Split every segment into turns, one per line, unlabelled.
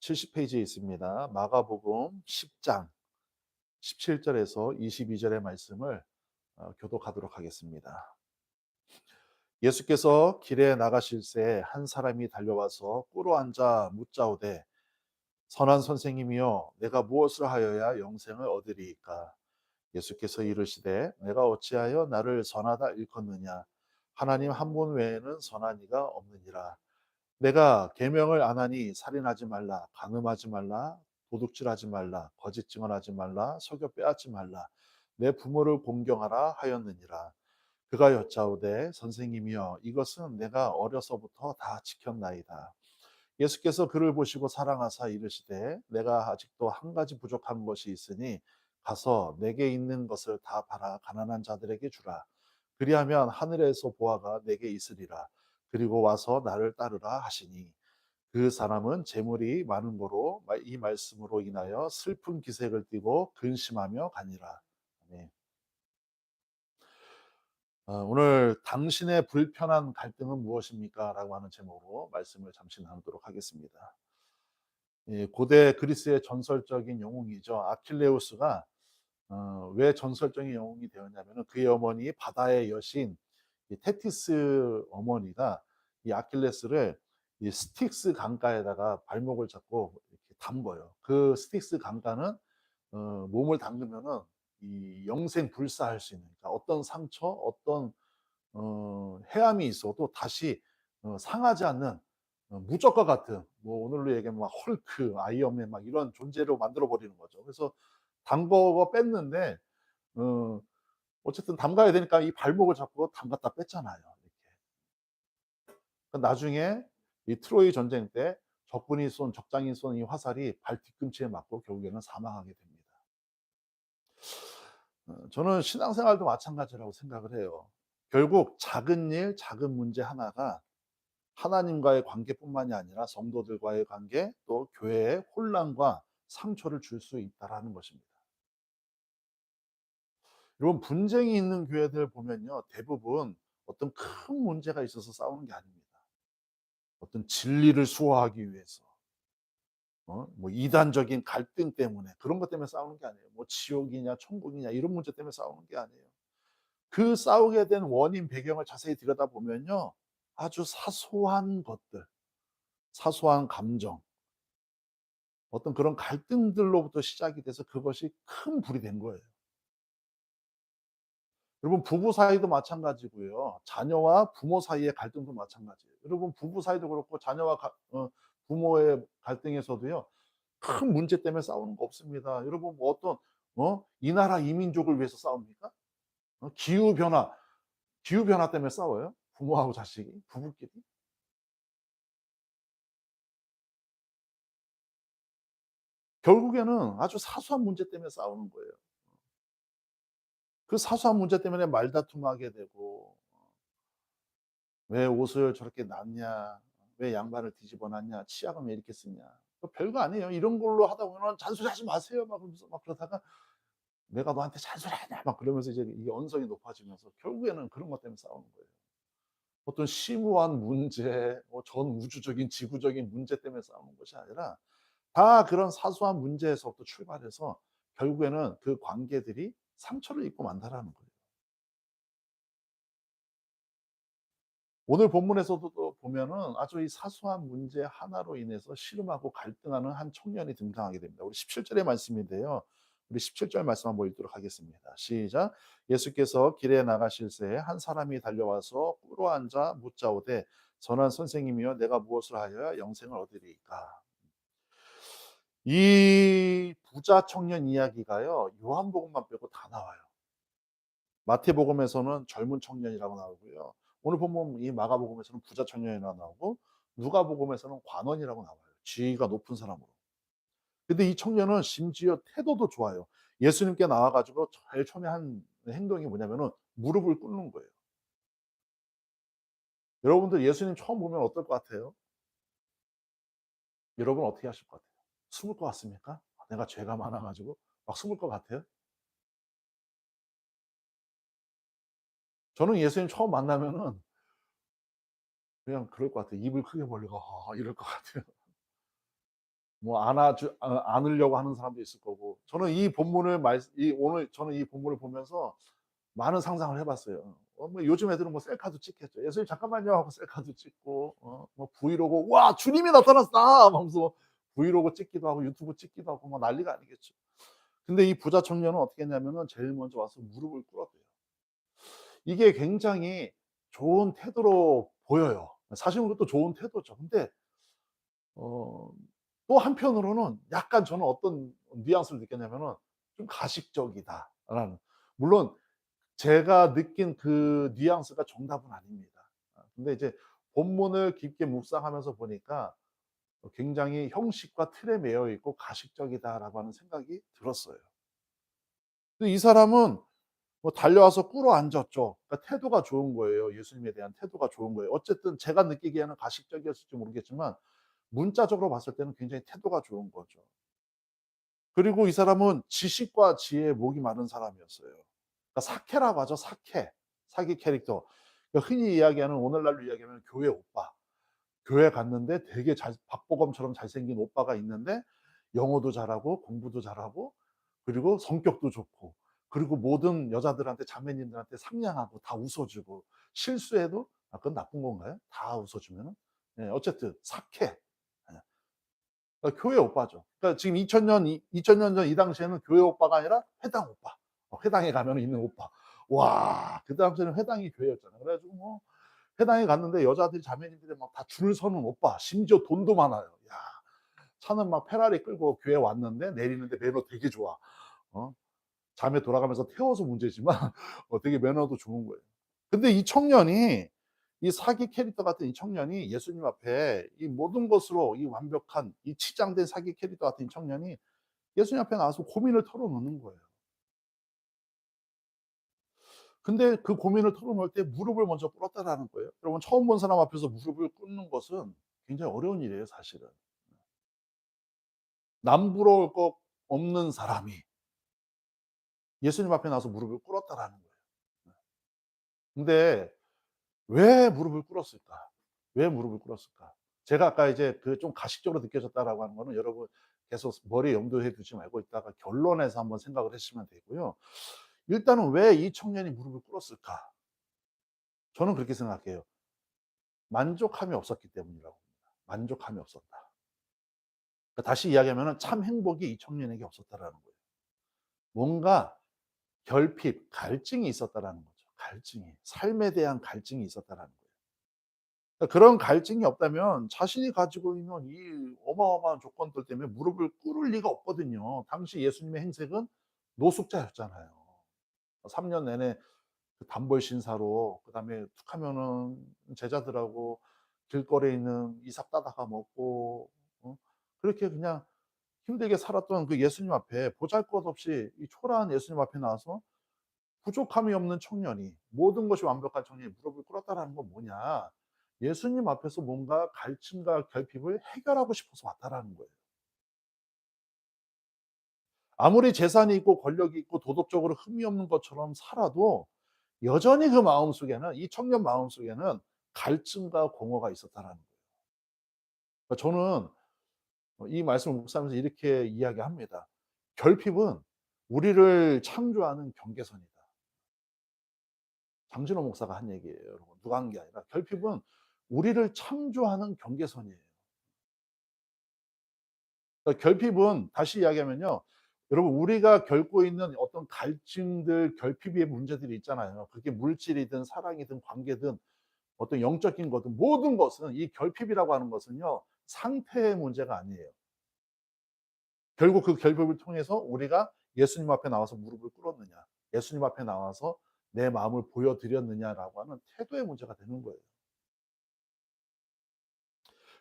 70페이지에 있습니다. 마가복음 10장 17절에서 22절의 말씀을 교독하도록 하겠습니다. 예수께서 길에 나가실새 한 사람이 달려와서 꿇어 앉아 묻자오되 선한 선생님이여 내가 무엇을 하여야 영생을 얻으리이까. 예수께서 이르시되 내가 어찌하여 나를 선하다 일컫느냐. 하나님 한 분 외에는 선한 이가 없느니라. 내가 계명을 안 하니 살인하지 말라, 간음하지 말라, 도둑질하지 말라, 거짓 증언하지 말라, 속여 빼앗지 말라, 내 부모를 공경하라 하였느니라. 그가 여짜오되 선생님이여 이것은 내가 어려서부터 다 지켰나이다. 예수께서 그를 보시고 사랑하사 이르시되 내가 아직도 한 가지 부족한 것이 있으니 가서 내게 있는 것을 다 팔아 가난한 자들에게 주라. 그리하면 하늘에서 보화가 내게 있으리라. 그리고 와서 나를 따르라 하시니 그 사람은 재물이 많은 거로 이 말씀으로 인하여 슬픈 기색을 띠고 근심하며 가니라. 아멘. 오늘 당신의 불편한 갈등은 무엇입니까? 라고 하는 제목으로 말씀을 잠시 나누도록 하겠습니다. 고대 그리스의 전설적인 영웅이죠. 아킬레우스가 왜 전설적인 영웅이 되었냐면 그의 어머니 바다의 여신 이 테티스 어머니가 이 아킬레스를 이 스틱스 강가에다가 발목을 잡고 이렇게 담궈요. 그 스틱스 강가는 몸을 담그면은 이 영생 불사할 수 있는, 그러니까 어떤 상처, 어떤 해함이 있어도 다시 상하지 않는 무적과 같은, 뭐 오늘로 얘기하면 막 헐크, 아이언맨 막 이런 존재로 만들어 버리는 거죠. 그래서 담궈 뺐는데 어 어쨌든 담가야 되니까 이 발목을 잡고 담갔다 뺐잖아요. 이렇게. 나중에 이 트로이 전쟁 때 적장이 쏜 이 화살이 발 뒤꿈치에 맞고 결국에는 사망하게 됩니다. 저는 신앙생활도 마찬가지라고 생각을 해요. 결국 작은 일, 작은 문제 하나가 하나님과의 관계뿐만이 아니라 성도들과의 관계, 또 교회의 혼란과 상처를 줄 수 있다라는 것입니다. 여러분, 분쟁이 있는 교회들 보면요, 대부분 어떤 큰 문제가 있어서 싸우는 게 아닙니다. 어떤 진리를 수호하기 위해서, 뭐 이단적인 갈등 때문에, 그런 것 때문에 싸우는 게 아니에요. 뭐 지옥이냐 천국이냐 이런 문제 때문에 싸우는 게 아니에요. 그 싸우게 된 원인 배경을 자세히 들여다보면요, 아주 사소한 것들, 사소한 감정, 어떤 그런 갈등들로부터 시작이 돼서 그것이 큰 불이 된 거예요. 여러분, 부부 사이도 마찬가지고요. 자녀와 부모 사이의 갈등도 마찬가지예요. 여러분, 부부 사이도 그렇고 자녀와 부모의 갈등에서도요, 큰 문제 때문에 싸우는 거 없습니다. 여러분, 뭐 어떤 이 나라 이 민족을 위해서 싸웁니까? 기후 변화 때문에 싸워요? 부모하고 자식이, 부부끼리? 결국에는 아주 사소한 문제 때문에 싸우는 거예요. 그 사소한 문제 때문에 말다툼하게 되고, "왜 옷을 저렇게 놨냐? 왜 양말을 뒤집어 놨냐? 치약은 왜 이렇게 쓰냐?" 별거 아니에요. 이런 걸로 하다 보면 "잔소리하지 마세요." 막 그러면서 막 그러다가 "내가 너한테 잔소리하냐?" 막 그러면서 이제 이게 언성이 높아지면서 결국에는 그런 것 때문에 싸우는 거예요. 어떤 심오한 문제, 뭐 전 우주적인 지구적인 문제 때문에 싸우는 것이 아니라 다 그런 사소한 문제에서부터 출발해서 결국에는 그 관계들이 상처를 입고 만다라는 거예요. 오늘 본문에서도 또 보면은 아주 이 사소한 문제 하나로 인해서 씨름하고 갈등하는 한 청년이 등장하게 됩니다. 우리 17 절의 말씀인데요. 우리 17절 말씀 한번 읽도록 하겠습니다. 시작. 예수께서 길에 나가실새 한 사람이 달려와서 꿇어 앉아 묻자오되 선한 선생님이여 내가 무엇을 하여야 영생을 얻으리이까. 이 부자 청년 이야기가요, 요한복음만 빼고 다 나와요. 마태복음에서는 젊은 청년이라고 나오고요. 오늘 보면 이 마가복음에서는 부자 청년이라고 나오고, 누가복음에서는 관원이라고 나와요. 지위가 높은 사람으로. 근데 이 청년은 심지어 태도도 좋아요. 예수님께 나와 가지고 제일 처음에 한 행동이 뭐냐면은 무릎을 꿇는 거예요. 여러분들 예수님 처음 보면 어떨 것 같아요? 여러분 어떻게 하실 것 같아요? 숨을 것 같습니까? 내가 죄가 많아 가지고 막 숨을 것 같아요? 저는 예수님 처음 만나면은 그냥 그럴 것 같아요. 입을 크게 벌리고 이럴 것 같아요. 뭐 안으려고 하는 사람도 있을 거고. 저는 이 본문을 말 이 오늘 저는 이 본문을 보면서 많은 상상을 해 봤어요. 뭐 요즘 애들은 뭐 셀카도 찍겠죠. "예수님 잠깐만요." 하고 셀카도 찍고 뭐 브이로그 "와 주님이 나타났다." 하면서 브이로그 찍기도 하고 유튜브 찍기도 하고 뭐 난리가 아니겠죠. 근데 이 부자 청년은 어떻게 했냐면은 제일 먼저 와서 무릎을 꿇었대요. 이게 굉장히 좋은 태도로 보여요. 사실은 그것도 좋은 태도죠. 근데 어 또 한편으로는 약간 저는 어떤 뉘앙스를 느꼈냐면은 좀 가식적이다라는, 물론 제가 느낀 그 뉘앙스가 정답은 아닙니다. 근데 이제 본문을 깊게 묵상하면서 보니까 굉장히 '형식과 틀에 매여 있고 가식적이다.'라고 하는 생각이 들었어요. 근데 이 사람은 뭐 달려와서 꿇어앉았죠. 그러니까 태도가 좋은 거예요. 예수님에 대한 태도가 좋은 거예요. 어쨌든 제가 느끼기에는 가식적이었을지 모르겠지만 문자적으로 봤을 때는 굉장히 태도가 좋은 거죠. 그리고 이 사람은 지식과 지혜에 목이 마른 사람이었어요. 그러니까 사케라고 하죠. 사케. 사기 캐릭터. 그러니까 흔히 이야기하는, 오늘날로 이야기하면 교회 오빠. 교회 갔는데 되게 박보검처럼 잘생긴 오빠가 있는데 영어도 잘하고 공부도 잘하고 그리고 성격도 좋고 그리고 모든 여자들한테, 자매님들한테 상냥하고 다 웃어 주고 실수해도 그건 나쁜 건가요? 다 웃어 주면은? 예 어쨌든 착해. 예. 교회 오빠죠. 그러니까 지금 2000년 전 이 당시에는 교회 오빠가 아니라 회당 오빠. 회당에 가면은 있는 오빠. 와 그 당시에는 회당이 교회였잖아요. 그래 가지고 뭐 회당에 갔는데 여자들이, 자매님들이 막 다 줄 서는 오빠. 심지어 돈도 많아요. 야 차는 막 페라리 끌고 교회 왔는데 내리는데 매너 되게 좋아. 어 자매 돌아가면서 태워서 문제지만 되게 매너도 좋은 거예요. 근데 이 청년이, 이 사기 캐릭터 같은 이 청년이 예수님 앞에 이 모든 것으로 이 완벽한 이 치장된 사기 캐릭터 같은 이 청년이 예수님 앞에 나와서 고민을 털어놓는 거예요. 근데 그 고민을 털어놓을 때 무릎을 먼저 꿇었다라는 거예요. 여러분 처음 본 사람 앞에서 무릎을 꿇는 것은 굉장히 어려운 일이에요 사실은. 남부러울 것 없는 사람이 예수님 앞에 나와서 무릎을 꿇었다라는 거예요. 근데 왜 무릎을 꿇었을까? 왜 무릎을 꿇었을까? 제가 아까 이제 그 좀 가식적으로 느껴졌다라고 하는 거는 여러분 계속 머리에 염두에 두지 말고 이따가 결론에서 한번 생각을 하시면 되고요. 일단은 왜 이 청년이 무릎을 꿇었을까? 저는 그렇게 생각해요. 만족함이 없었기 때문이라고 봅니다. 만족함이 없었다. 그러니까 다시 이야기하면은 참 행복이 이 청년에게 없었다라는 거예요. 뭔가 결핍, 갈증이 있었다라는 거죠. 갈증이. 삶에 대한 갈증이 있었다라는 거예요. 그러니까 그런 갈증이 없다면 자신이 가지고 있는 이 어마어마한 조건들 때문에 무릎을 꿇을 리가 없거든요. 당시 예수님의 행색은 노숙자였잖아요. 3년 내내 그 단벌 신사로, 그다음에 툭 하면은 제자들하고 길거리에 있는 이삭 따다가 먹고 그렇게 그냥 힘들게 살았던 그 예수님 앞에 보잘것없이 이 초라한 예수님 앞에 나와서 부족함이 없는 청년이, 모든 것이 완벽한 청년이 무릎을 꿇었다라는 건 뭐냐. 예수님 앞에서 뭔가 갈증과 결핍을 해결하고 싶어서 왔다라는 거예요. 아무리 재산이 있고 권력이 있고 도덕적으로 흠이 없는 것처럼 살아도 여전히 그 마음속에는, 이 청년 마음속에는 갈증과 공허가 있었다라는 거예요. 그러니까 저는 이 말씀을 묵상하면서 이렇게 이야기합니다. 결핍은 우리를 창조하는 경계선이다. 장진호 목사가 한 얘기예요, 여러분. 누가 한 게 아니라 결핍은 우리를 창조하는 경계선이에요. 그러니까 결핍은 다시 이야기하면요. 여러분 우리가 겪고 있는 어떤 갈증들, 결핍의 문제들이 있잖아요. 그게 물질이든 사랑이든 관계든 어떤 영적인 거든 모든 것은, 이 결핍이라고 하는 것은요. 상태의 문제가 아니에요. 결국 그 결핍을 통해서 우리가 예수님 앞에 나와서 무릎을 꿇었느냐, 예수님 앞에 나와서 내 마음을 보여드렸느냐라고 하는 태도의 문제가 되는 거예요.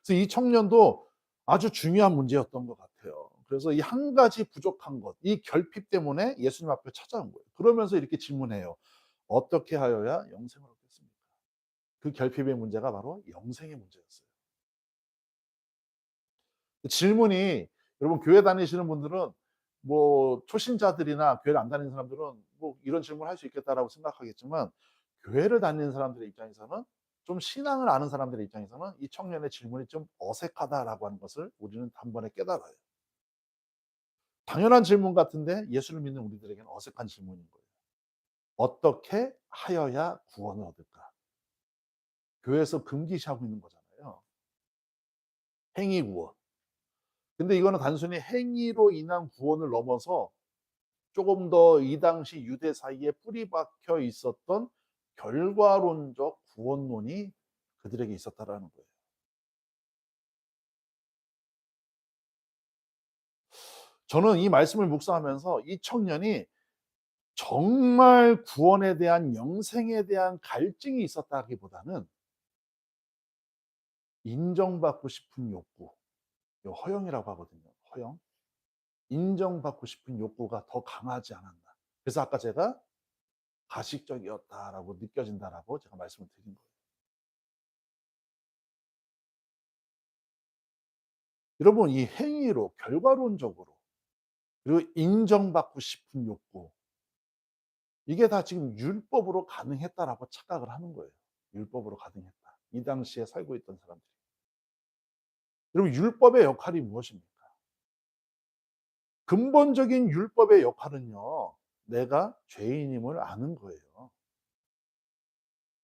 그래서 이 청년도 아주 중요한 문제였던 것 같아요. 그래서 이 한 가지 부족한 것, 이 결핍 때문에 예수님 앞에 찾아온 거예요. 그러면서 이렇게 질문해요. "어떻게 하여야 영생을 얻겠습니까?" 그 결핍의 문제가 바로 영생의 문제였어요. 그 질문이, 여러분 교회 다니시는 분들은, 뭐 초신자들이나 교회를 안 다니는 사람들은 뭐 이런 질문을 할 수 있겠다라고 생각하겠지만 교회를 다니는 사람들의 입장에서는 좀 신앙을 아는 사람들의 입장에서는 이 청년의 질문이 좀 어색하다라고 하는 것을 우리는 단번에 깨달아요. 당연한 질문 같은데 예수를 믿는 우리들에게는 어색한 질문인 거예요. 어떻게 하여야 구원을 얻을까? 교회에서 금기시하고 있는 거잖아요. 행위 구원. 근데 이거는 단순히 행위로 인한 구원을 넘어서 조금 더 이 당시 유대 사이에 뿌리 박혀 있었던 결과론적 구원론이 그들에게 있었다라는 거예요. 저는 이 말씀을 묵상하면서 이 청년이 정말 구원에 대한 영생에 대한 갈증이 있었다기보다는 인정받고 싶은 욕구, 요 허영이라고 하거든요. 허영. 인정받고 싶은 욕구가 더 강하지 않았나. 그래서 아까 제가 가식적이었다라고 느껴진다라고 제가 말씀을 드린 거예요. 여러분 이 행위로 결과론적으로 그리고 인정받고 싶은 욕구 이게 다 지금 율법으로 가능했다라고 착각을 하는 거예요. 율법으로 가능했다. 이 당시에 살고 있던 사람들이. 여러분 율법의 역할이 무엇입니까? 근본적인 율법의 역할은요. 내가 죄인임을 아는 거예요.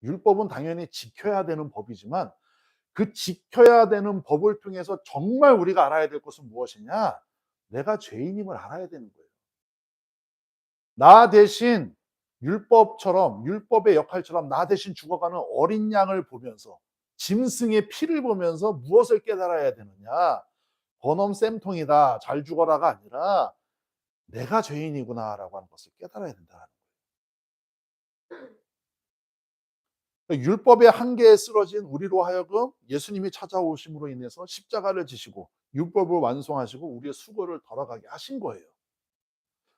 율법은 당연히 지켜야 되는 법이지만 그 지켜야 되는 법을 통해서 정말 우리가 알아야 될 것은 무엇이냐? 내가 죄인임을 알아야 되는 거예요. 나 대신 율법처럼 율법의 역할처럼 나 대신 죽어가는 어린 양을 보면서 짐승의 피를 보면서 무엇을 깨달아야 되느냐? 번엄 쌤통이다. 잘 죽어라가 아니라 내가 죄인이구나라고 하는 것을 깨달아야 된다는 거예요. 율법의 한계에 쓰러진 우리로 하여금 예수님이 찾아오심으로 인해서 십자가를 지시고 율법을 완성하시고 우리의 수고를 덜어가게 하신 거예요.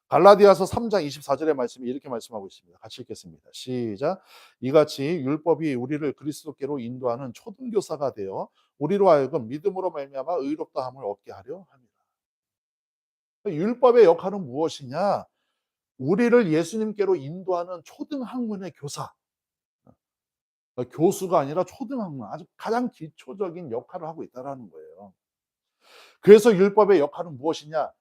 갈라디아서 3장 24절의 말씀이 이렇게 말씀하고 있습니다. 같이 읽겠습니다. 시작. 이같이 율법이 우리를 그리스도께로 인도하는 초등교사가 되어 우리로 하여금 믿음으로 말미암아 의롭다함을 얻게 하려 합니다. 율법의 역할은 무엇이냐? 우리를 예수님께로 인도하는 초등학문의 교사. 교수가 아니라 초등학문, 아주 가장 기초적인 역할을 하고 있다는 거예요. 그래서 율법의 역할은 무엇이냐?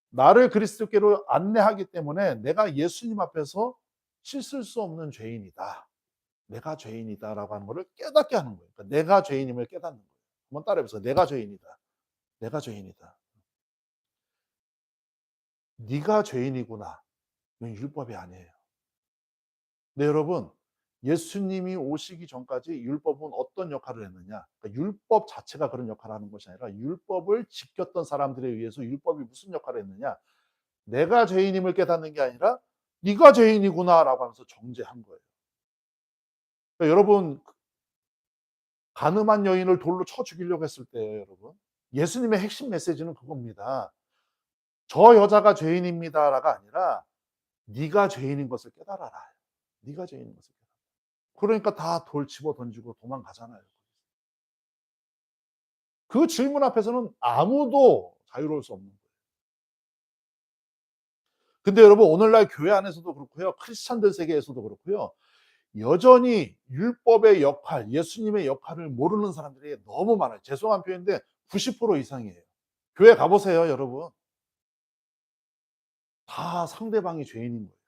나를 그리스도께로 안내하기 때문에 내가 예수님 앞에서 씻을 수 없는 죄인이다. 내가 죄인이다라고 하는 것을 깨닫게 하는 거예요. 그러니까 내가 죄인임을 깨닫는 거예요. 한번 따라해 보세요. 내가 죄인이다. 내가 죄인이다. 네가 죄인이구나. 이건 율법이 아니에요. 네, 여러분. 예수님이 오시기 전까지 율법은 어떤 역할을 했느냐? 그러니까 율법 자체가 그런 역할을 하는 것이 아니라 율법을 지켰던 사람들에 의해서 율법이 무슨 역할을 했느냐? 내가 죄인임을 깨닫는 게 아니라 네가 죄인이구나라고 하면서 정죄한 거예요. 그러니까 여러분 가늠한 여인을 돌로 쳐 죽이려고 했을 때예요, 여러분. 예수님의 핵심 메시지는 그겁니다. 저 여자가 죄인입니다라가 아니라 네가 죄인인 것을 깨달아라. 네가 죄인인 것을 깨달아라. 그러니까 다 돌 집어 던지고 도망가잖아요. 그 질문 앞에서는 아무도 자유로울 수 없는 거예요. 근데 여러분 오늘날 교회 안에서도 그렇고요. 크리스찬들 세계에서도 그렇고요. 여전히 율법의 역할, 예수님의 역할을 모르는 사람들이 너무 많아요. 죄송한 표현인데 90% 이상이에요. 교회 가보세요, 여러분. 다 상대방이 죄인인 거예요.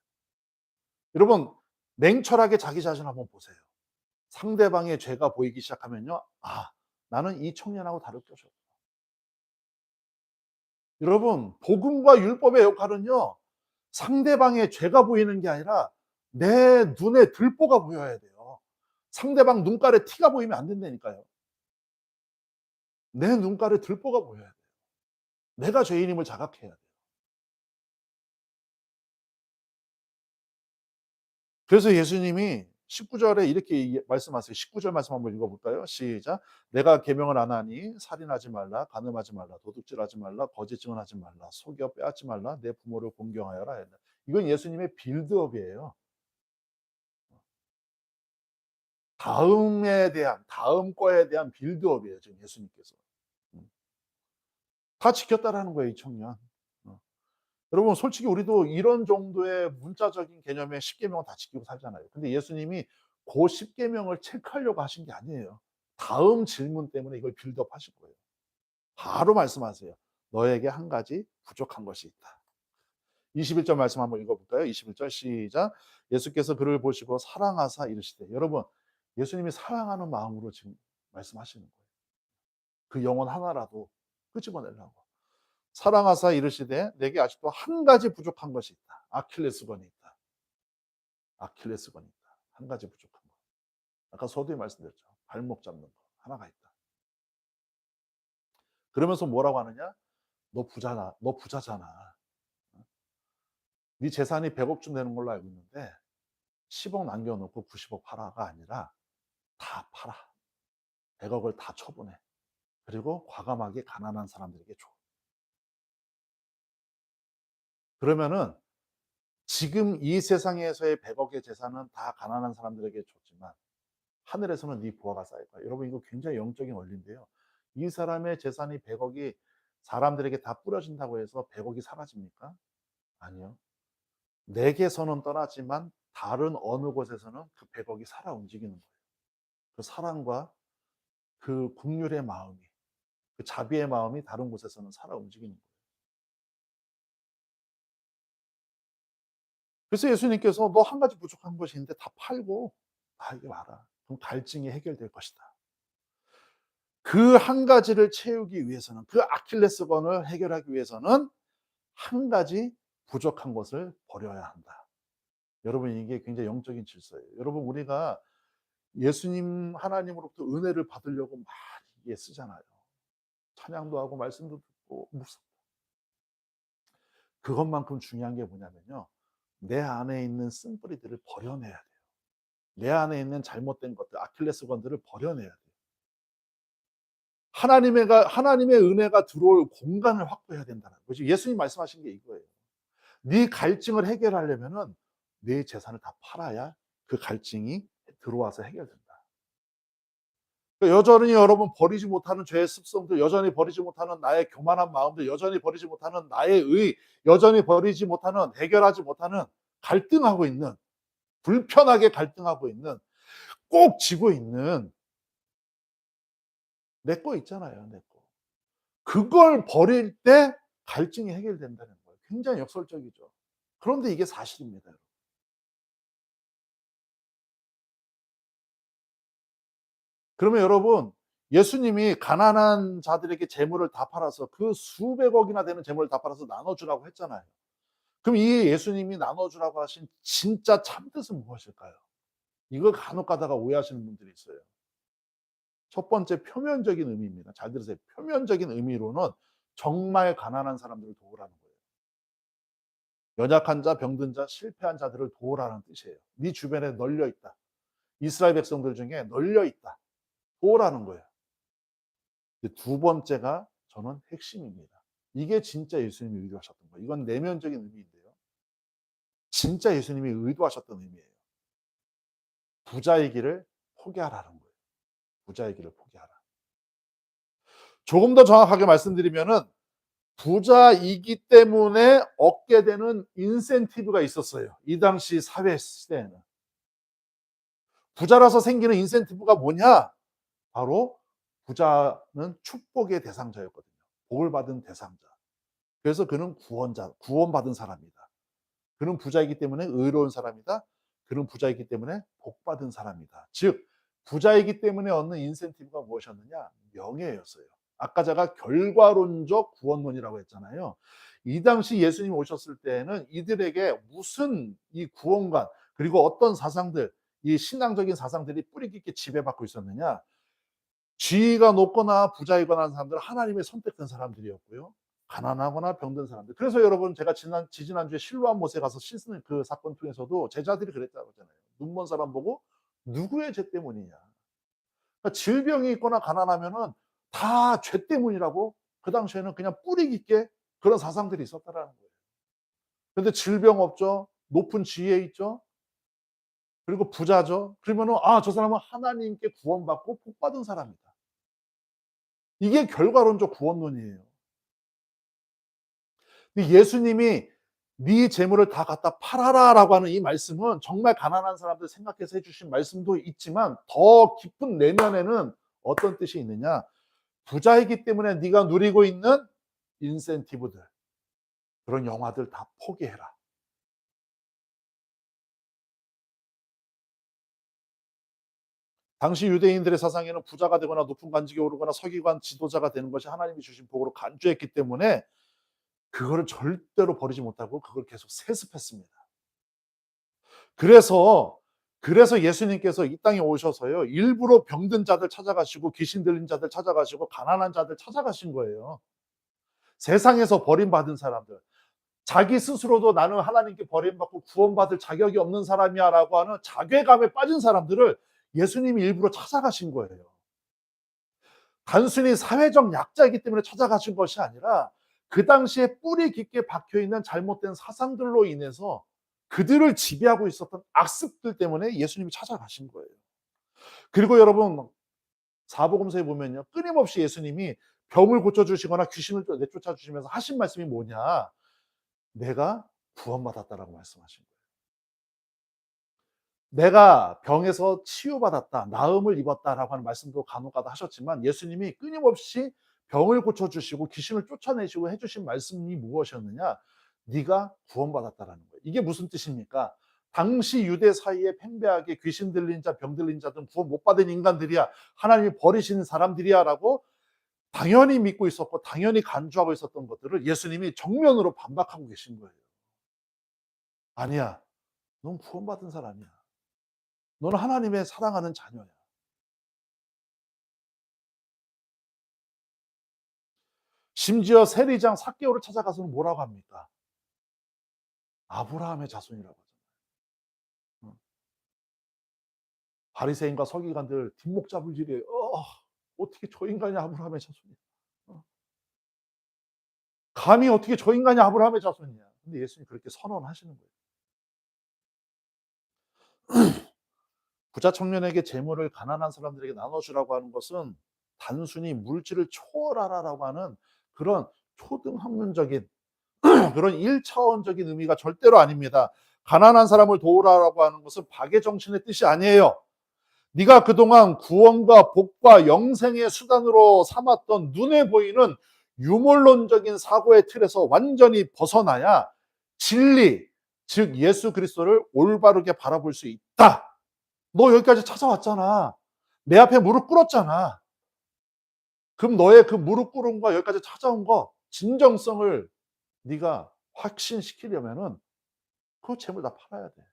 여러분, 냉철하게 자기 자신을 한번 보세요. 상대방의 죄가 보이기 시작하면요. 아, 나는 이 청년하고 다를 것이 없다. 여러분, 복음과 율법의 역할은요. 상대방의 죄가 보이는 게 아니라 내 눈에 들보가 보여야 돼요. 상대방 눈깔에 티가 보이면 안 된다니까요. 내 눈깔에 들보가 보여야 돼요. 내가 죄인임을 자각해야 돼요. 그래서 예수님이 19절에 이렇게 말씀하세요. 19절 말씀 한번 읽어볼까요? 시작. 내가 계명을 안 하니 살인하지 말라, 간음하지 말라, 도둑질하지 말라, 거짓 증언하지 말라, 속여 빼앗지 말라, 내 부모를 공경하여라. 이건 예수님의 빌드업이에요. 다음 거에 대한 빌드업이에요. 지금 예수님께서. 음. 다 지켰다라는 거예요, 이 청년. 어. 여러분 솔직히 우리도 이런 정도의 문자적인 개념의 십계명은 다 지키고 살잖아요. 근데 예수님이 그 십계명을 체크하려고 하신 게 아니에요. 다음 질문 때문에 이걸 빌드업 하신 거예요. 바로 말씀하세요. 너에게 한 가지 부족한 것이 있다. 21절 말씀 한번 읽어볼까요? 21절 시작. 예수께서 그를 보시고 사랑하사 이르시되. 여러분, 예수님이 사랑하는 마음으로 지금 말씀하시는 거예요. 그 영혼 하나라도 끄집어내려고. 사랑하사 이르시되 내게 아직도 한 가지 부족한 것이 있다. 아킬레스건이 있다. 아킬레스건이 있다. 한 가지 부족한 것. 아까 서두에 말씀드렸죠. 발목 잡는 거 하나가 있다. 그러면서 뭐라고 하느냐? 너 부자나, 너 부자잖아. 네 재산이 100억쯤 되는 걸로 알고 있는데 10억 남겨놓고 90억 팔아가 아니라 다 팔아. 100억을 다 처분해. 그리고 과감하게 가난한 사람들에게 줘. 그러면은 지금 이 세상에서의 100억의 재산은 다 가난한 사람들에게 줬지만 하늘에서는 네 부하가 쌓일 거야. 여러분, 이거 굉장히 영적인 원리인데요. 이 사람의 재산이 100억이 사람들에게 다 뿌려진다고 해서 100억이 사라집니까? 아니요. 내게서는 떠나지만 다른 어느 곳에서는 그 100억이 살아 움직이는 거예요. 그 사랑과 그 긍휼의 마음이, 그 자비의 마음이 다른 곳에서는 살아 움직이는 거예요. 그래서 예수님께서 너 한 가지 부족한 것이 있는데 다 팔고 나에게 와라. 그럼 갈증이 해결될 것이다. 그 한 가지를 채우기 위해서는, 그 아킬레스건을 해결하기 위해서는 한 가지 부족한 것을 버려야 한다. 여러분, 이게 굉장히 영적인 질서예요. 여러분, 우리가 예수님 하나님으로부터 은혜를 받으려고 많이 쓰잖아요. 찬양도 하고 말씀도 듣고 그것만큼 중요한 게 뭐냐면요. 내 안에 있는 쓴뿌리들을 버려내야 돼요. 내 안에 있는 잘못된 것들, 아킬레스건들을 버려내야 돼요. 하나님의 은혜가 들어올 공간을 확보해야 된다는 거죠. 예수님 말씀하신 게 이거예요. 네 갈증을 해결하려면은 네 재산을 다 팔아야 그 갈증이 들어와서 해결된다. 여전히 여러분 버리지 못하는 죄의 습성들, 여전히 버리지 못하는 나의 교만한 마음들, 여전히 버리지 못하는 나의 여전히 버리지 못하는, 해결하지 못하는, 갈등하고 있는, 불편하게 갈등하고 있는, 꼭 쥐고 있는 내 거 있잖아요. 내 거. 그걸 버릴 때 갈증이 해결된다는 거예요. 굉장히 역설적이죠. 그런데 이게 사실입니다. 그러면 여러분, 예수님이 가난한 자들에게 재물을 다 팔아서 그 수백억이나 되는 재물을 다 팔아서 나눠주라고 했잖아요. 그럼 이 예수님이 나눠주라고 하신 진짜 참뜻은 무엇일까요? 이걸 간혹 가다가 오해하시는 분들이 있어요. 첫 번째, 표면적인 의미입니다. 잘 들으세요. 표면적인 의미로는 정말 가난한 사람들을 도우라는 거예요. 연약한 자, 병든 자, 실패한 자들을 도우라는 뜻이에요. 네 주변에 널려 있다. 이스라엘 백성들 중에 널려 있다. 도우라는 거예요. 두 번째가 저는 핵심입니다. 이게 진짜 예수님이 의도하셨던 거예요. 이건 내면적인 의미인데요. 진짜 예수님이 의도하셨던 의미예요. 부자의 길을 포기하라는 거예요. 부자의 길을 포기하라. 조금 더 정확하게 말씀드리면은 부자이기 때문에 얻게 되는 인센티브가 있었어요. 이 당시 사회 시대에는. 부자라서 생기는 인센티브가 뭐냐? 바로 부자는 축복의 대상자였거든요. 복을 받은 대상자. 그래서 그는 구원자, 구원받은 사람이다. 그는 부자이기 때문에 의로운 사람이다. 그는 부자이기 때문에 복받은 사람이다. 즉 부자이기 때문에 얻는 인센티브가 무엇이었느냐? 명예였어요. 아까 제가 결과론적 구원론이라고 했잖아요. 이 당시 예수님이 오셨을 때에는 이들에게 무슨 이 구원관, 그리고 어떤 사상들, 이 신앙적인 사상들이 뿌리 깊게 지배받고 있었느냐? 지위가 높거나 부자이거나 하는 사람들은 하나님의 선택된 사람들이었고요. 가난하거나 병든 사람들. 그래서 여러분, 제가 지지난주에 실로암 못에 가서 씻는 그 사건 통해서도 제자들이 그랬다고 하잖아요. 눈먼 사람 보고 누구의 죄 때문이냐. 그러니까 질병이 있거나 가난하면은 다 죄 때문이라고 그 당시에는 그냥 뿌리 깊게 그런 사상들이 있었다라는 거예요. 그런데 질병 없죠. 높은 지위에 있죠. 그리고 부자죠. 그러면은 저 사람은 하나님께 구원받고 복받은 사람이다. 이게 결과론적 구원론이에요. 예수님이 네 재물을 다 갖다 팔아라라고 하는 이 말씀은 정말 가난한 사람들 생각해서 해 주신 말씀도 있지만 더 깊은 내면에는 어떤 뜻이 있느냐? 부자이기 때문에 네가 누리고 있는 인센티브들, 그런 영화들 다 포기해라. 당시 유대인들의 사상에는 부자가 되거나 높은 관직에 오르거나 서기관 지도자가 되는 것이 하나님이 주신 복으로 간주했기 때문에 그거를 절대로 버리지 못하고 그걸 계속 세습했습니다. 그래서 예수님께서 이 땅에 오셔서요, 일부러 병든 자들 찾아가시고 귀신 들린 자들 찾아가시고 가난한 자들 찾아가신 거예요. 세상에서 버림받은 사람들, 자기 스스로도 나는 하나님께 버림받고 구원받을 자격이 없는 사람이야라고 하는 자괴감에 빠진 사람들을 예수님이 일부러 찾아가신 거예요. 단순히 사회적 약자이기 때문에 찾아가신 것이 아니라 그 당시에 뿌리 깊게 박혀 있는 잘못된 사상들로 인해서 그들을 지배하고 있었던 악습들 때문에 예수님이 찾아가신 거예요. 그리고 여러분, 사복음서에 보면요, 끊임없이 예수님이 병을 고쳐주시거나 귀신을 내쫓아 주시면서 하신 말씀이 뭐냐? 내가 구원받았다라고 말씀하신 거예요. 내가 병에서 치유받았다, 나음을 입었다라고 하는 말씀도 간혹가다 하셨지만 예수님이 끊임없이 병을 고쳐주시고 귀신을 쫓아내시고 해주신 말씀이 무엇이었느냐? 네가 구원받았다라는 거예요. 이게 무슨 뜻입니까? 당시 유대 사이에 팽배하게 귀신 들린 자, 병 들린 자들은 구원 못 받은 인간들이야, 하나님이 버리시는 사람들이야라고 당연히 믿고 있었고 당연히 간주하고 있었던 것들을 예수님이 정면으로 반박하고 계신 거예요. 아니야, 넌 구원받은 사람이야. 너는 하나님의 사랑하는 자녀야. 심지어 세리장 삭개오를 찾아가서는 뭐라고 합니까? 아브라함의 자손이라고 하잖아요. 바리새인과 서기관들 뒷목 잡을 일이에요. 어떻게 저 인간이 아브라함의 자손이야? 어, 감히 어떻게 저 인간이 아브라함의 자손이냐? 근데 예수님이 그렇게 선언하시는 거예요. 부자 청년에게 재물을 가난한 사람들에게 나눠주라고 하는 것은 단순히 물질을 초월하라라고 하는 그런 초등학문적인 그런 1차원적인 의미가 절대로 아닙니다. 가난한 사람을 도우라고 하는 것은 박의 정신의 뜻이 아니에요. 네가 그동안 구원과 복과 영생의 수단으로 삼았던 눈에 보이는 유물론적인 사고의 틀에서 완전히 벗어나야 진리, 즉 예수 그리스도를 올바르게 바라볼 수 있다. 너 여기까지 찾아왔잖아. 내 앞에 무릎 꿇었잖아. 그럼 너의 그 무릎 꿇음과 여기까지 찾아온 거 진정성을 네가 확신시키려면은 그 재물 다 팔아야 돼.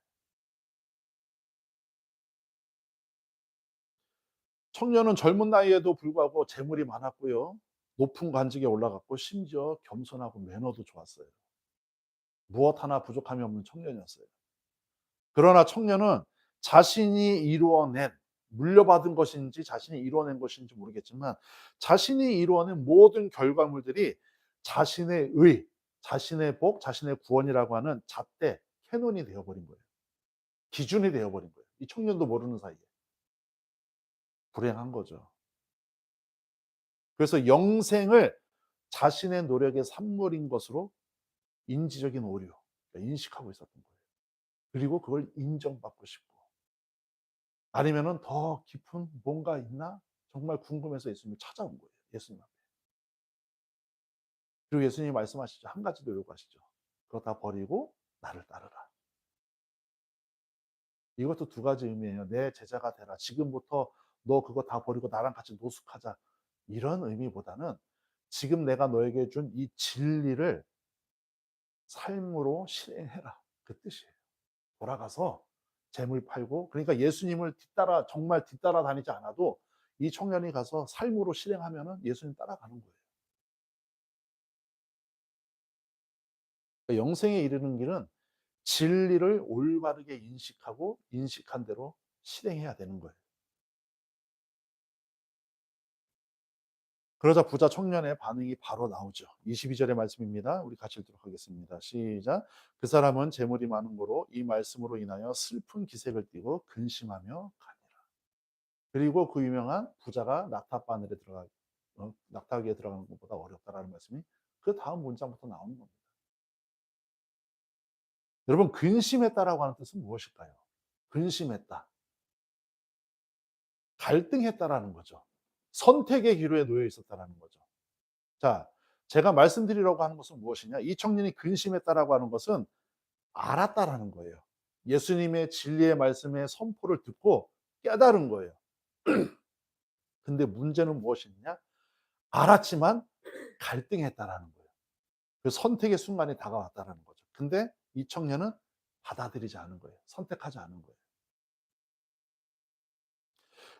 청년은 젊은 나이에도 불구하고 재물이 많았고요. 높은 관직에 올라갔고 심지어 겸손하고 매너도 좋았어요. 무엇 하나 부족함이 없는 청년이었어요. 그러나 청년은 자신이 이루어낸, 물려받은 것인지 자신이 이루어낸 것인지 모르겠지만 자신이 이루어낸 모든 결과물들이 자신의 의, 자신의 복, 자신의 구원이라고 하는 잣대, 캐논이 되어버린 거예요. 기준이 되어버린 거예요. 이 청년도 모르는 사이에. 불행한 거죠. 그래서 영생을 자신의 노력의 산물인 것으로 인지적인 오류, 그러니까 인식하고 있었던 거예요. 그리고 그걸 인정받고 싶고 아니면은 더 깊은 뭔가 있나 정말 궁금해서 예수님을 찾아온 거예요. 예수님 앞에. 그리고 예수님이 말씀하시죠. 한 가지 더 요구하시죠. 그거 다 버리고 나를 따르라. 이것도 두 가지 의미예요. 내 제자가 되라. 지금부터 너 그거 다 버리고 나랑 같이 노숙하자. 이런 의미보다는 지금 내가 너에게 준 이 진리를 삶으로 실행해라. 그 뜻이에요. 돌아가서 재물 팔고, 그러니까 예수님을 뒤따라 정말 뒤따라 다니지 않아도 이 청년이 가서 삶으로 실행하면은 예수님 따라가는 거예요. 그러니까 영생에 이르는 길은 진리를 올바르게 인식하고 인식한 대로 실행해야 되는 거예요. 그러자 부자 청년의 반응이 바로 나오죠. 22절의 말씀입니다. 우리 같이 읽도록 하겠습니다. 시작. 그 사람은 재물이 많은 고로 이 말씀으로 인하여 슬픈 기색을 띠고 근심하며 가니라. 그리고 그 유명한 부자가 낙타바늘에 낙타기에 들어가는 것보다 어렵다라는 말씀이 그 다음 문장부터 나오는 겁니다. 여러분, 근심했다라고 하는 뜻은 무엇일까요? 근심했다. 갈등했다라는 거죠. 선택의 기로에 놓여 있었다라는 거죠. 자, 제가 말씀드리려고 하는 것은 무엇이냐? 이 청년이 근심했다라고 하는 것은 알았다라는 거예요. 예수님의 진리의 말씀의 선포를 듣고 깨달은 거예요. 근데 문제는 무엇이냐? 알았지만 갈등했다라는 거예요. 그 선택의 순간이 다가왔다라는 거죠. 근데 이 청년은 받아들이지 않은 거예요. 선택하지 않은 거예요.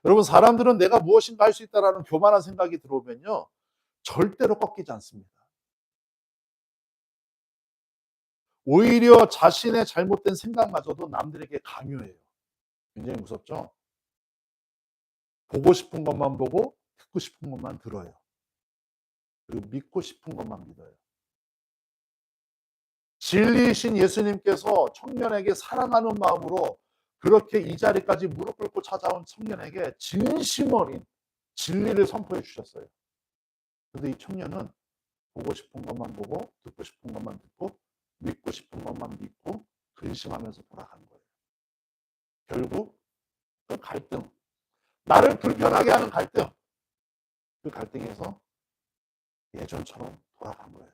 여러분, 사람들은 내가 무엇인가 할 수 있다라는 교만한 생각이 들어오면요, 절대로 꺾이지 않습니다. 오히려 자신의 잘못된 생각마저도 남들에게 강요해요. 굉장히 무섭죠? 보고 싶은 것만 보고 듣고 싶은 것만 들어요. 그리고 믿고 싶은 것만 믿어요. 진리이신 예수님께서 청년에게 사랑하는 마음으로 그렇게 이 자리까지 무릎 꿇고 찾아온 청년에게 진심 어린 진리를 선포해 주셨어요. 근데 이 청년은 보고 싶은 것만 보고 듣고 싶은 것만 듣고 믿고 싶은 것만 믿고 근심하면서 돌아간 거예요. 결국 그 갈등, 나를 불편하게 하는 갈등, 그 갈등에서 예전처럼 돌아간 거예요.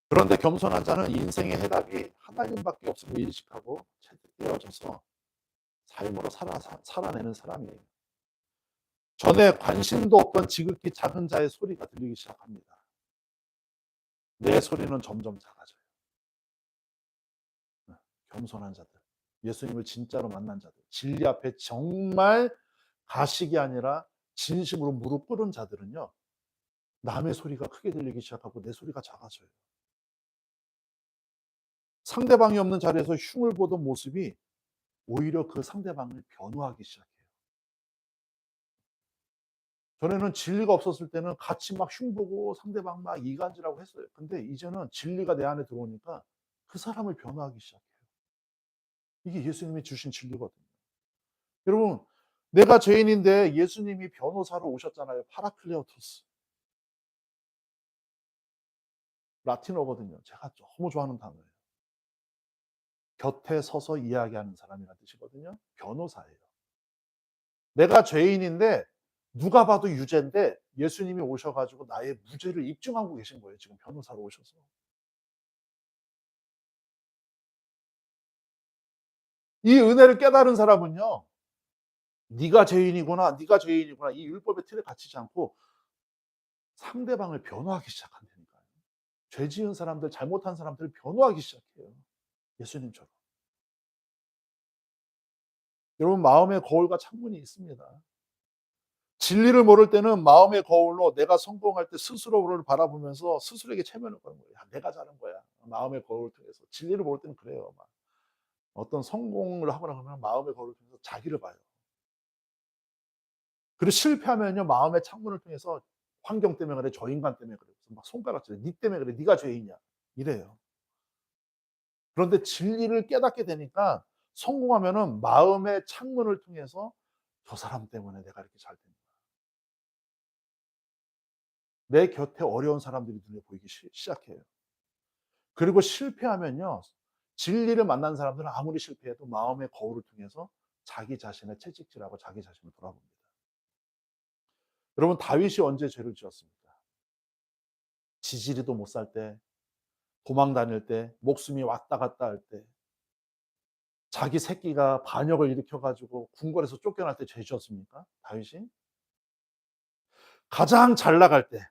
그런데 겸손한 자는 인생의 해답이 하나님밖에 없음을 인식하고 채택되어져서 삶으로 살아내는 사람이에요. 전에 관심도 없던 지극히 작은 자의 소리가 들리기 시작합니다. 내 소리는 점점 작아져요. 겸손한 자들, 예수님을 진짜로 만난 자들, 진리 앞에 정말 가식이 아니라 진심으로 무릎 꿇은 자들은요, 남의 소리가 크게 들리기 시작하고 내 소리가 작아져요. 상대방이 없는 자리에서 흉을 보던 모습이 오히려 그 상대방을 변호하기 시작해요. 전에는 진리가 없었을 때는 같이 막 흉보고 상대방 막 이간질하고 했어요. 근데 이제는 진리가 내 안에 들어오니까 그 사람을 변호하기 시작해요. 이게 예수님이 주신 진리거든요. 여러분, 내가 죄인인데 예수님이 변호사로 오셨잖아요. 파라클레오토스. 라틴어거든요. 제가 너무 좋아하는 단어예요. 곁에 서서 이야기하는 사람이라는 뜻이거든요. 변호사예요. 내가 죄인인데 누가 봐도 유죄인데 예수님이 오셔가지고 나의 무죄를 입증하고 계신 거예요. 지금 변호사로 오셔서. 이 은혜를 깨달은 사람은요, 네가 죄인이구나, 네가 죄인이구나, 이 율법의 틀에 갇히지 않고 상대방을 변호하기 시작한다니까요. 죄 지은 사람들, 잘못한 사람들을 변호하기 시작해요. 예수님처럼. 여러분, 마음의 거울과 창문이 있습니다. 진리를 모를 때는 마음의 거울로 내가 성공할 때 스스로를 바라보면서 스스로에게 체면을 거는 거예요. 야, 내가 잘한 거야. 마음의 거울을 통해서. 진리를 모를 때는 그래요. 막. 어떤 성공을 하거나 그러면 마음의 거울을 통해서 자기를 봐요. 그리고 실패하면요, 마음의 창문을 통해서 환경 때문에 그래, 저 인간 때문에 그래. 막 손가락질해. 니 때문에 그래. 네가 죄인이야. 이래요. 그런데 진리를 깨닫게 되니까 성공하면은 마음의 창문을 통해서 저 사람 때문에 내가 이렇게 잘 된다. 내 곁에 어려운 사람들이 눈에 보이기 시작해요. 그리고 실패하면요, 진리를 만난 사람들은 아무리 실패해도 마음의 거울을 통해서 자기 자신을 채찍질하고 자기 자신을 돌아봅니다. 여러분, 다윗이 언제 죄를 지었습니까? 지지리도 못 살 때, 도망 다닐 때, 목숨이 왔다 갔다 할 때, 자기 새끼가 반역을 일으켜 가지고 궁궐에서 쫓겨날 때 죄 지었습니까? 다윗이? 가장 잘 나갈 때,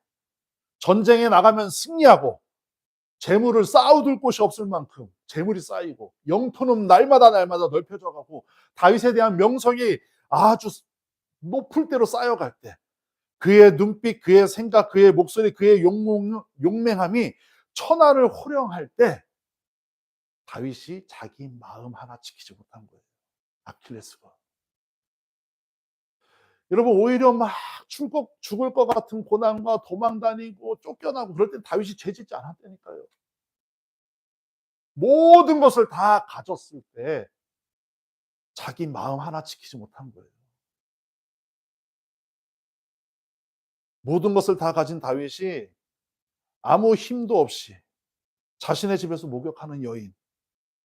전쟁에 나가면 승리하고 재물을 쌓아둘 곳이 없을 만큼 재물이 쌓이고 영토는 날마다 넓혀져 가고 다윗에 대한 명성이 아주 높을 대로 쌓여갈 때, 그의 눈빛, 그의 생각, 그의 목소리, 그의 용맹함이 천하를 호령할 때 다윗이 자기 마음 하나 지키지 못한 거예요. 아킬레스건. 여러분, 오히려 막 죽을 것 같은 고난과 도망 다니고 쫓겨나고 그럴 땐 다윗이 죄짓지 않았다니까요. 모든 것을 다 가졌을 때 자기 마음 하나 지키지 못한 거예요. 모든 것을 다 가진 다윗이 아무 힘도 없이 자신의 집에서 목욕하는 여인,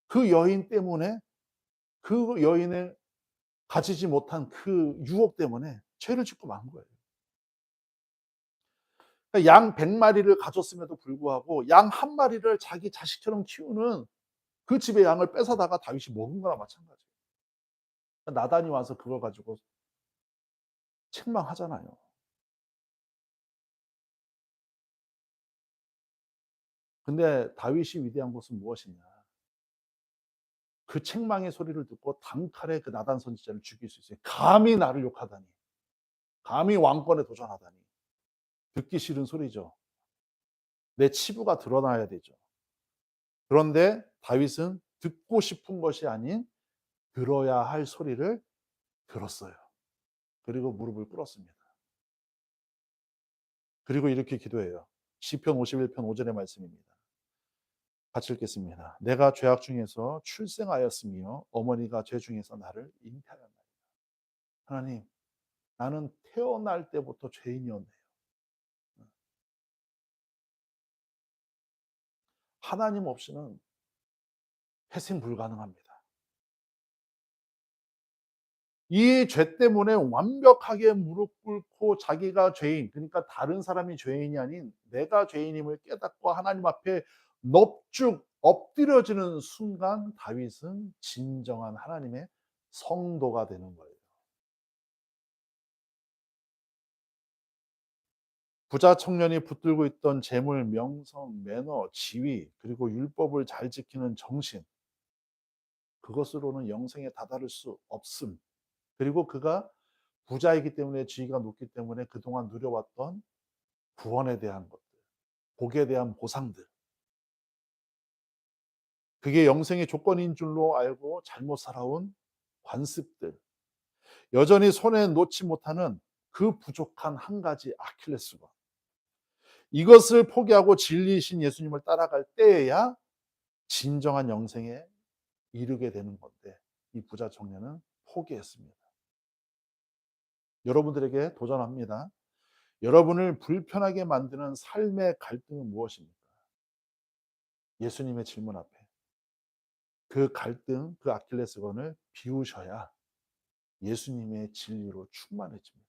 그 여인 때문에 그 여인을 가지지 못한 그 유혹 때문에 죄를 짓고 만 거예요. 그러니까 양 100마리를 가졌음에도 불구하고 양 한 마리를 자기 자식처럼 키우는 그 집의 양을 뺏어다가 다윗이 먹은 거나 마찬가지예요. 나단이 와서 그걸 가지고 책망하잖아요. 근데 다윗이 위대한 것은 무엇이냐? 그 책망의 소리를 듣고 단칼에 그 나단 선지자를 죽일 수 있어요. 감히 나를 욕하다니. 감히 왕권에 도전하다니. 듣기 싫은 소리죠. 내 치부가 드러나야 되죠. 그런데 다윗은 듣고 싶은 것이 아닌 들어야 할 소리를 들었어요. 그리고 무릎을 꿇었습니다. 그리고 이렇게 기도해요. 시편 51편 5절의 말씀입니다. 같이 읽겠습니다. 내가 죄악 중에서 출생하였으며 어머니가 죄 중에서 나를 잉태하였나이다. 하나님, 나는 태어날 때부터 죄인이었네요. 하나님 없이는 회생 불가능합니다. 이 죄 때문에 완벽하게 무릎 꿇고 자기가 죄인, 그러니까 다른 사람이 죄인이 아닌 내가 죄인임을 깨닫고 하나님 앞에 넙죽 엎드려지는 순간 다윗은 진정한 하나님의 성도가 되는 거예요. 부자 청년이 붙들고 있던 재물, 명성, 매너, 지위, 그리고 율법을 잘 지키는 정신, 그것으로는 영생에 다다를 수 없음. 그리고 그가 부자이기 때문에 지위가 높기 때문에 그동안 누려왔던 구원에 대한 것들, 복에 대한 보상들, 그게 영생의 조건인 줄로 알고 잘못 살아온 관습들, 여전히 손에 놓지 못하는 그 부족한 한 가지 아킬레스건, 이것을 포기하고 진리이신 예수님을 따라갈 때에야 진정한 영생에 이르게 되는 건데 이 부자 청년은 포기했습니다. 여러분들에게 도전합니다. 여러분을 불편하게 만드는 삶의 갈등은 무엇입니까? 예수님의 질문 앞에 그 갈등, 그 아킬레스건을 비우셔야 예수님의 진리로 충만해집니다.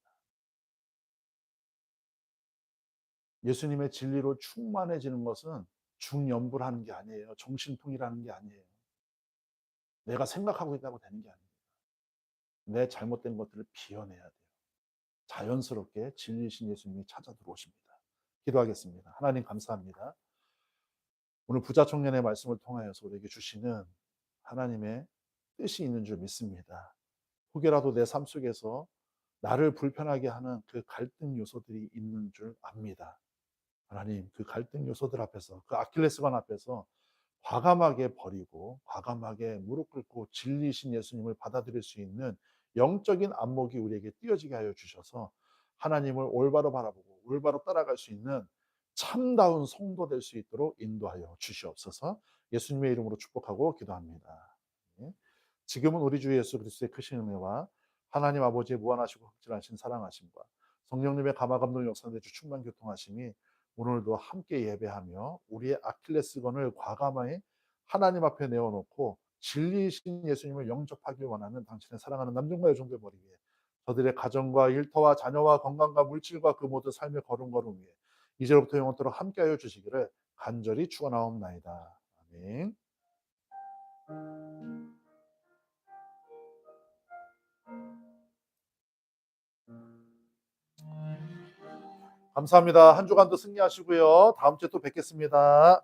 예수님의 진리로 충만해지는 것은 중연부라는 게 아니에요. 정신통일하는 게 아니에요. 내가 생각하고 있다고 되는 게 아니에요. 내 잘못된 것들을 비워내야 돼요. 자연스럽게 진리이신 예수님이 찾아 들어오십니다. 기도하겠습니다. 하나님 감사합니다. 오늘 부자 청년의 말씀을 통하여서 우리에게 주시는 하나님의 뜻이 있는 줄 믿습니다. 혹여라도 내 삶 속에서 나를 불편하게 하는 그 갈등 요소들이 있는 줄 압니다. 하나님, 그 갈등 요소들 앞에서, 그 아킬레스건 앞에서 과감하게 버리고 과감하게 무릎 꿇고 진리이신 예수님을 받아들일 수 있는 영적인 안목이 우리에게 띄어지게 하여 주셔서 하나님을 올바로 바라보고 올바로 따라갈 수 있는 참다운 성도 될 수 있도록 인도하여 주시옵소서. 예수님의 이름으로 축복하고 기도합니다. 네. 지금은 우리 주 예수 그리스도의 크신 은혜와 하나님 아버지의 무한하시고 극진하신 사랑하심과 성령님의 감화감동 역사 내주 충만 교통하심이 오늘도 함께 예배하며 우리의 아킬레스건을 과감하게 하나님 앞에 내어놓고 진리이신 예수님을 영접하길 원하는 당신의 사랑하는 남종과 여종들 머리 위에 저들의 가정과 일터와 자녀와 건강과 물질과 그 모든 삶의 걸음걸음 위에 이제로부터 영원토록 함께하여 주시기를 간절히 축원하옵나이다. 아멘. 감사합니다. 한 주간도 승리하시고요. 다음 주에 또 뵙겠습니다.